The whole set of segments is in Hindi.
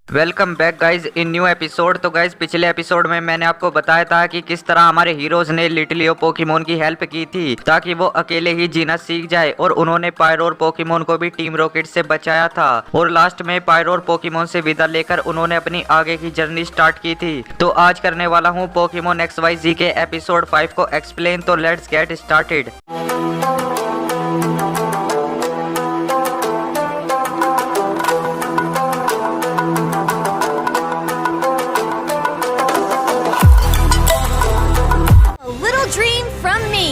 Welcome back guys in new episode. तो गाइज पिछले एपिसोड में मैंने आपको बताया था कि किस तरह हमारे हीरोज ने लिटिलियो पोकेमोन की हेल्प की थी ताकि वो अकेले ही जीना सीख जाए, और उन्होंने पायरोर पोकेमोन को भी टीम रॉकेट से बचाया था। और लास्ट में पायरोर पोकेमोन से विदा लेकर उन्होंने अपनी आगे की जर्नी स्टार्ट की थी। तो आज करने वाला हूँ पोकेमोन XYZ के एपिसोड 5 को एक्सप्लेन। तो let's get started. Dream from me.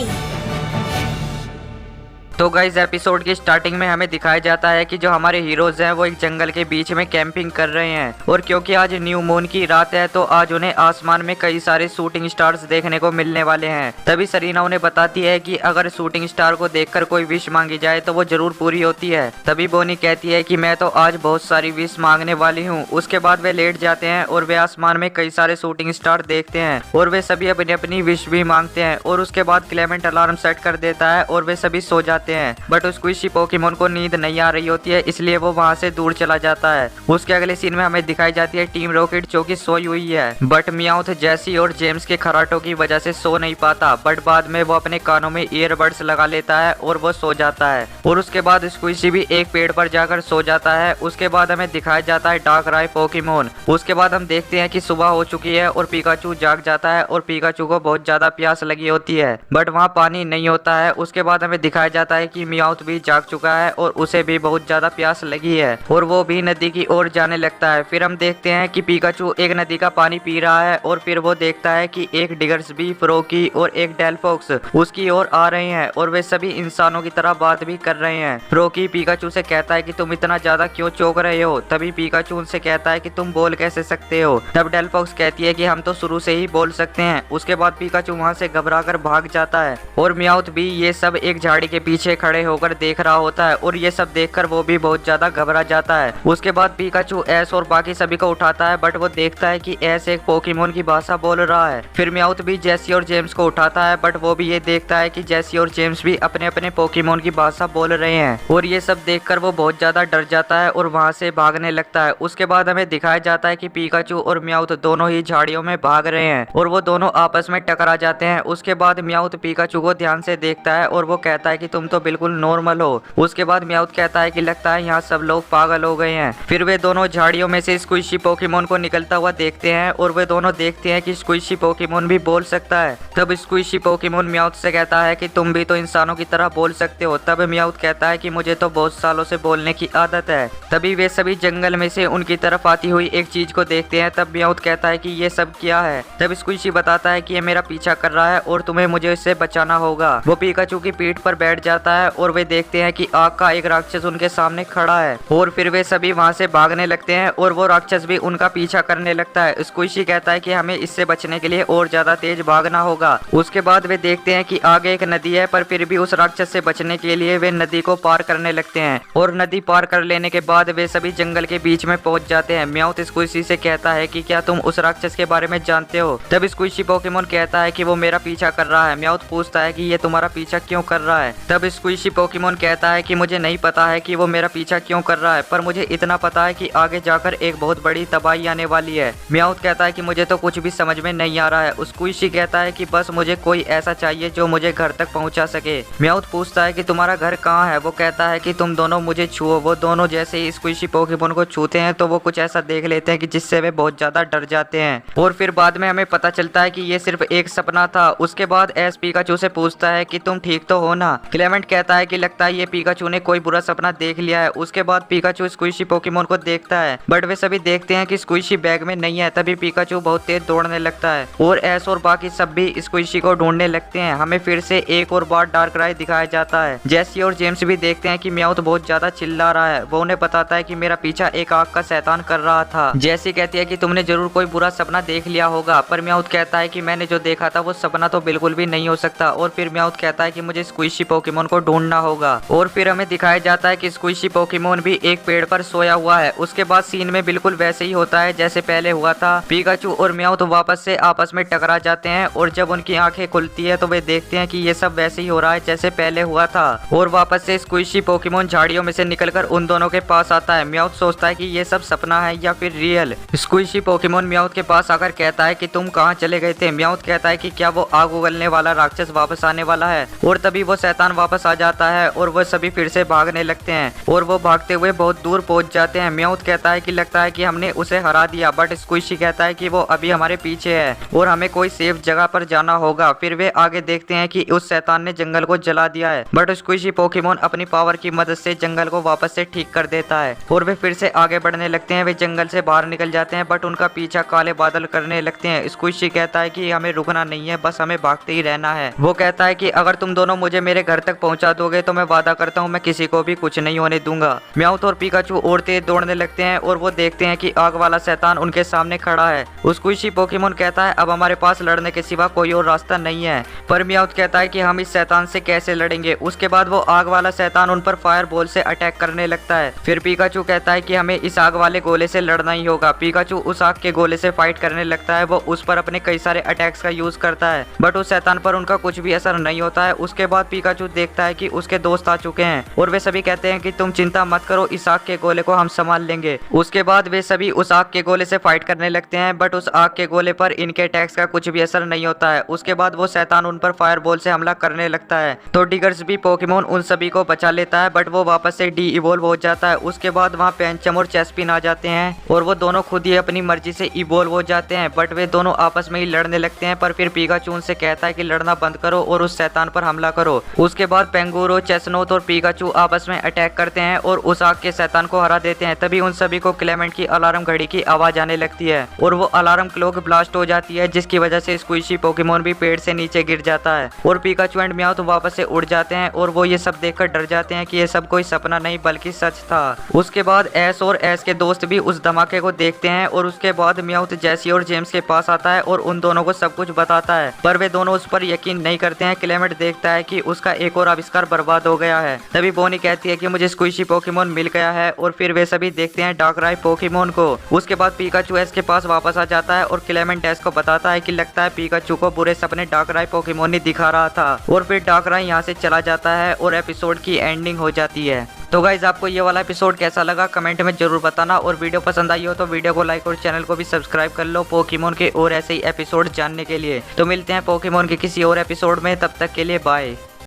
तो गाइज एपिसोड की स्टार्टिंग में हमें दिखाया जाता है कि जो हमारे हीरोज हैं वो एक जंगल के बीच में कैंपिंग कर रहे हैं, और क्योंकि आज न्यू मून की रात है तो आज उन्हें आसमान में कई सारे शूटिंग स्टार्स देखने को मिलने वाले हैं। तभी सरीना उन्हें बताती है कि अगर शूटिंग स्टार को देखकर कोई विश मांगी जाए तो वो जरूर पूरी होती है। तभी बोनी कहती है कि मैं तो आज बहुत सारी विश मांगने वाली हूँ। उसके बाद वे लेट जाते हैं और वे आसमान में कई सारे शूटिंग स्टार देखते हैं, और वे सभी अपनी अपनी विश भी मांगते हैं। और उसके बाद क्लेमेंट अलार्म सेट कर देता है और वे सभी सो जाते हैं। बट उस स्क्विशी पोकेमोन को नींद नहीं आ रही होती है, इसलिए वो वहां से दूर चला जाता है। उसके अगले सीन में हमें दिखाई जाती है टीम रॉकेट जो कि सोई हुई है, बट मियाउथ, जैसी और जेम्स के खराटों की वजह से सो नहीं पाता। बट बाद में वो अपने कानों में ईयरबड्स लगा लेता है और वो सो जाता है। और उसके बाद स्क्विशी भी एक पेड़ पर जाकर सो जाता है। उसके बाद हमें दिखाया जाता है डार्कराय पोकेमोन। उसके बाद हम देखते हैं कि सुबह हो चुकी है और पिकाचू जाग जाता है, और पिकाचू को बहुत ज्यादा प्यास लगी होती है, बट वहाँ पानी नहीं होता है। उसके बाद हमें दिखाया जाता है कि मियाउथ भी जाग चुका है और उसे भी बहुत ज्यादा प्यास लगी है, और वो भी नदी की ओर जाने लगता है। फिर हम देखते हैं कि पिकाचू एक नदी का पानी पी रहा है, और फिर वो देखता है कि एक डिगर्सबी, फ्रोकी और एक डेलफॉक्स उसकी ओर आ रहे हैं, और वे सभी इंसानों की तरह बात भी कर रहे हैं। फ्रोकी पिकाचू से कहता है कि तुम इतना ज्यादा क्यों चौंक रहे हो। तभी पिकाचू उनसे कहता है कि तुम बोल कैसे सकते हो। तब डेलफॉक्स कहती है कि हम तो शुरू से ही बोल सकते हैं। उसके बाद पिकाचू वहाँ से घबरा कर भाग जाता है, और मियाउथ भी ये सब एक झाड़ी के पीछे खड़े होकर देख रहा होता है, और ये सब देखकर वो भी बहुत ज्यादा घबरा जाता है। उसके बाद पिकाचू एस और बाकी सभी को उठाता है, बट वो देखता है कि एस एक पोकेमोन की भाषा बोल रहा है। फिर मियाउथ भी जेसी और जेम्स को उठाता है, बट वो भी ये देखता है कि जेसी और जेम्स भी अपने अपने पोकेमोन की भाषा बोल रहे हैं, और ये सब देखकर वो बहुत ज्यादा डर जाता है और वहां से भागने लगता है। उसके बाद हमें दिखाया जाता है कि पिकाचू और मियाउथ दोनों ही झाड़ियों में भाग रहे हैं, और वो दोनों आपस में टकरा जाते हैं। उसके बाद मियाउथ पिकाचू को ध्यान से देखता है और वो कहता है कि तुम तो बिल्कुल नॉर्मल हो। उसके बाद मियाउथ कहता है कि लगता है यहाँ सब लोग पागल हो गए हैं। फिर वे दोनों झाड़ियों में से स्क्विशी पोकेमोन को निकलता हुआ देखते हैं, और वे दोनों देखते हैं कि स्क्विशी पोकेमोन भी बोल सकता है। तब स्क्विशी पोकेमोन मियाउथ से कहता है कि तुम भी तो इंसानों की तरह बोल सकते हो। तब मियाउथ कहता है कि मुझे तो बहुत सालों से बोलने की आदत है। तभी वे सभी जंगल में से उनकी तरफ आती हुई एक चीज को देखते हैं। तब मियाउथ कहता है कि ये सब क्या है। तब स्क्विशी बताता है कि ये मेरा पीछा कर रहा है और तुम्हें मुझे इससे बचाना होगा। वो पिकाचू की पीठ पर बैठ जाता है, और वे देखते हैं कि आग का एक राक्षस उनके सामने खड़ा है, और फिर वे सभी वहां से भागने लगते हैं, और वो राक्षस भी उनका पीछा करने लगता है। स्क्विशी कहता है कि हमें इससे बचने के लिए और ज्यादा तेज भागना होगा। उसके बाद वे देखते हैं कि आगे एक नदी है, पर फिर भी उस राक्षस से बचने के लिए वे नदी को पार करने लगते हैं, और नदी पार कर लेने के बाद वे सभी जंगल के बीच में पहुंच जाते हैं। मियाउथ स्क्विशी से कहता है कि क्या तुम उस राक्षस के बारे में जानते हो। तब स्क्विशी पोकेमोन कहता है कि वो मेरा पीछा कर रहा है। मियाउथ पूछता है कि ये तुम्हारा पीछा क्यों कर रहा है। तब स्क्विशी पोकेमोन कहता है कि मुझे नहीं पता है कि वो मेरा पीछा क्यों कर रहा है, पर मुझे इतना पता है कि आगे जाकर एक बहुत बड़ी तबाही आने वाली है। मियाउथ कहता है कि मुझे तो कुछ भी समझ में नहीं आ रहा है। स्क्विशी कहता है कि बस मुझे कोई ऐसा चाहिए जो मुझे घर तक पहुंचा सके। मियाउथ पूछता है कि तुम्हारा घर कहाँ है। वो कहता है कि तुम दोनों मुझे छुओ। वो दोनों जैसे ही स्क्विशी पोकेमोन को छूते हैं तो वो कुछ ऐसा देख लेते हैं कि जिससे वे बहुत ज्यादा डर जाते हैं, और फिर बाद में हमें पता चलता है कि ये सिर्फ एक सपना था। उसके बाद एस पिकाचू से पूछता है कि तुम ठीक तो हो ना। क्लेमेंट कहता है कि लगता है ये पिकाचू ने कोई बुरा सपना देख लिया है। उसके बाद पिकाचू स्क्विशी पोकेमोन को देखता है, बट वे सभी देखते हैं कि स्क्विशी बैग में नहीं है। तभी पिकाचू बहुत तेज दौड़ने लगता है, और एस और बाकी सब भी स्क्विशी को ढूंढने लगते हैं। हमें फिर से एक और बार डार्कराय दिखाया जाता है। जेसी और जेम्स भी देखते हैं कि मियाउथ बहुत ज्यादा चिल्ला रहा है। वो उन्हें बताता है कि मेरा पीछा एक आग का शैतान कर रहा था। जेसी कहती है कि तुमने जरूर कोई बुरा सपना देख लिया होगा, पर मियाउथ कहता है कि मैंने जो देखा था वो सपना तो बिल्कुल भी नहीं हो सकता। और फिर मियाउथ कहता है कि मुझे स्क्विशी पोकेमोन पोकेमोन को ढूंढना होगा। और फिर हमें दिखाया जाता है कि स्क्विशी पोकेमोन भी एक पेड़ पर सोया हुआ है। उसके बाद सीन में बिल्कुल वैसे ही होता है जैसे पहले हुआ था। पिकाचू और म्याऊथ वापस से आपस में टकरा जाते हैं और जब उनकी आंखें खुलती है तो वे देखते हैं कि ये सब वैसे ही हो रहा है जैसे पहले हुआ था। और वापस से स्क्विशी पोकेमोन झाड़ियों में से निकलकर उन दोनों के पास आता है। म्याऊथ सोचता है कि ये सब सपना है या फिर रियल। स्क्विशी पोकेमोन म्याऊथ के पास आकर कहता है कि तुम कहाँ चले गए थे। म्याऊथ कहता है कि क्या वो आग उगलने वाला राक्षस वापस आने वाला है। और तभी वो शैतान वापस आ जाता है और वो सभी फिर से भागने लगते हैं और वो भागते हुए बहुत दूर पहुंच जाते हैं। म्याऊथ कहता है कि लगता है कि हमने उसे हरा दिया, बट स्क्विशी कहता है कि वो अभी हमारे पीछे है और हमें कोई सेफ जगह पर जाना होगा। फिर वे आगे देखते हैं कि उस शैतान ने जंगल को जला दिया है, बट स्क्विशी पोकेमोन अपनी पावर की मदद से जंगल को वापस से ठीक कर देता है और वे फिर से आगे बढ़ने लगते हैं। वे जंगल से बाहर निकल जाते हैं बट उनका पीछा काले बादल करने लगते हैं। स्क्विशी कहता है कि हमें रुकना नहीं है, बस हमें भागते ही रहना है। वो कहता है कि अगर तुम दोनों मुझे मेरे घर तक पहुंचा दोगे तो मैं वादा करता हूँ मैं किसी को भी कुछ नहीं होने दूंगा। म्याऊथ और पिकाचू और तेज दौड़ने लगते हैं और वो देखते हैं कि आग वाला शैतान उनके सामने खड़ा है। स्क्विशी पोकेमोन कहता है अब हमारे पास लड़ने के सिवा कोई और रास्ता नहीं है, पर म्याऊथ कहता है कि हम इस शैतान से कैसे लड़ेंगे। उसके बाद वो आग वाला शैतान उन पर फायर बॉल से अटैक करने लगता है। फिर पिकाचू कहता है कि हमें इस आग वाले गोले से लड़ना ही होगा। पिकाचू उस आग के गोले से फाइट करने लगता है। वो उस पर अपने कई सारे अटैक्स का यूज करता है बट उस शैतान पर उनका कुछ भी असर नहीं होता है। उसके बाद पिकाचू देखता है कि उसके दोस्त आ चुके हैं और वे सभी कहते हैं कि तुम चिंता मत करो, इस आग के गोले को हम संभाल लेंगे। उसके बाद वे सभी उस आग के गोले से फाइट करने लगते हैं बट उस आग के गोले पर इनके अटैक्स का कुछ भी असर नहीं होता है। उसके बाद वो शैतान उन पर फायर बॉल से हमला करने लगता है तो डिगर्स भी पोकेमोन उन सभी को बचा लेता है बट वो वापस से डी इवोल्व हो जाता है। उसके बाद वहाँ पैंचम और चेस्पिन आ जाते हैं और वो दोनों खुद ही अपनी मर्जी से इवोल्व हो जाते हैं बट वे दोनों आपस में ही लड़ने लगते हैं। पर फिर पिकाचू उनसे कहता है कि लड़ना बंद करो और उस शैतान पर हमला करो। उसके बाद पेंगुरो, चेस्नोथ और पिकाचू आपस में अटैक करते हैं और उस आग के शैतान को हरा देते हैं। तभी उन सभी को क्लेमेंट की अलार्म घड़ी की आवाज आने लगती है और वो अलार्म क्लॉक ब्लास्ट हो जाती है जिसकी वजह से स्क्विशी पोकेमोन भी पेड़ से नीचे गिर जाता है और पिकाचू एंड म्याऊथ वापस से उड़ जाते हैं और वो ये सब देखकर डर जाते हैं कि ये सब कोई सपना नहीं बल्कि सच था। उसके बाद ऐश और ऐश के दोस्त भी उस धमाके को देखते हैं और उसके बाद म्याऊथ जैसी और जेम्स के पास आता है और उन दोनों को सब कुछ बताता है पर वे दोनों उस पर यकीन नहीं करते हैं। क्लेमेंट देखता है कि उसका एक और आविष्कार बर्बाद हो गया है। तभी बोनी कहती है कि मुझे स्क्विशी पोकेमोन मिल गया है और फिर वे सभी देखते हैं डार्कराई पोकेमोन को। उसके बाद पिकाचू ऐश के पास वापस आ जाता है और क्लेमेंट ऐश को बताता है कि लगता है पिकाचू को बुरे सपने डार्कराई पोकेमोन ही दिखा रहा था और फिर डार्कराई यहाँ से चला जाता है और एपिसोड की एंडिंग हो जाती है। तो गाइज आपको ये वाला एपिसोड कैसा लगा कमेंट में जरूर बताना और वीडियो पसंद आई हो तो वीडियो को लाइक और चैनल को भी सब्सक्राइब कर लो पोकेमोन के और ऐसे ही एपिसोड जानने के लिए। तो मिलते हैं पोकेमोन के किसी और एपिसोड में, तब तक के लिए बाय।